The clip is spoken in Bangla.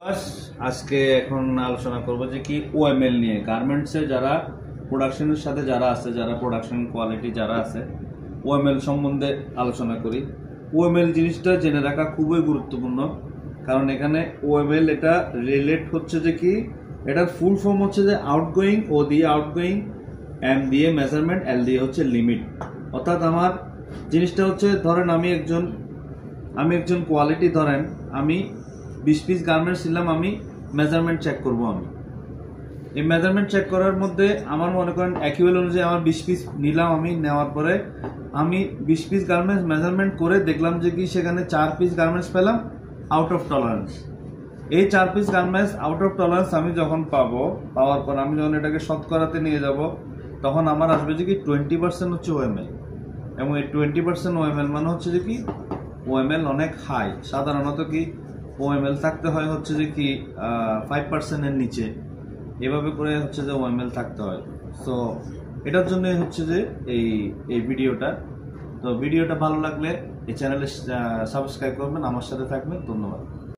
বাস আজকে এখন আলোচনা করব যে কি ওএমএল নিয়ে গার্মেন্টসে যারা প্রোডাকশনের সাথে যারা আছে, যারা প্রোডাকশন কোয়ালিটি যারা আছে, ওএমএল সম্বন্ধে আলোচনা করি। ওএমএল জিনিসটা জেনে রাখা খুবই গুরুত্বপূর্ণ, কারণ এখানে ওএমএল এটা রিলেট হচ্ছে যে কি এটার ফুল ফর্ম হচ্ছে যে আউটগোয়িং, ও দিয়ে আউটগোয়িং, এম দিয়ে মেজারমেন্ট, এল দিয়ে হচ্ছে লিমিট। অর্থাৎ আমার জিনিসটা হচ্ছে ধরেন আমি একজন কোয়ালিটি, ধরেন আমি 20 পিস গার্মেন্টস নিলাম, আমি মেজারমেন্ট চেক করব। আমি এই মেজারমেন্ট চেক করার মধ্যে আমার মনে করেন অ্যাকিউএল অনুযায়ী আমার 20 পিস নিলাম, আমি নেওয়ার পরে আমি 20 পিস গার্মেন্টস মেজারমেন্ট করে দেখলাম যে কি সেখানে 4 পিস গার্মেন্টস পেলাম আউট অফ টলারেন্স। এই 4 piece garments out of tolerance আমি যখন পাওয়ার পর আমি যখন এটাকে শতকরাতে নিয়ে যাব, তখন আমার আসবে যে কি 20% হচ্ছে ওএমএল, এবং এই 20% ওএমএল মানে হচ্ছে যে কি ওএমএল অনেক হাই। সাধারণত কি ওএমএল থাকতে হয় হচ্ছে যে কি 5% এর নিচে, এভাবে করে হচ্ছে যে ওএমএল থাকতে হয়। সো এটার জন্য হচ্ছে যে এই ভিডিওটা। তো ভিডিওটা ভালো লাগলে এই চ্যানেলে সাবস্ক্রাইব করবেন, আমার সাথে থাকবেন। ধন্যবাদ।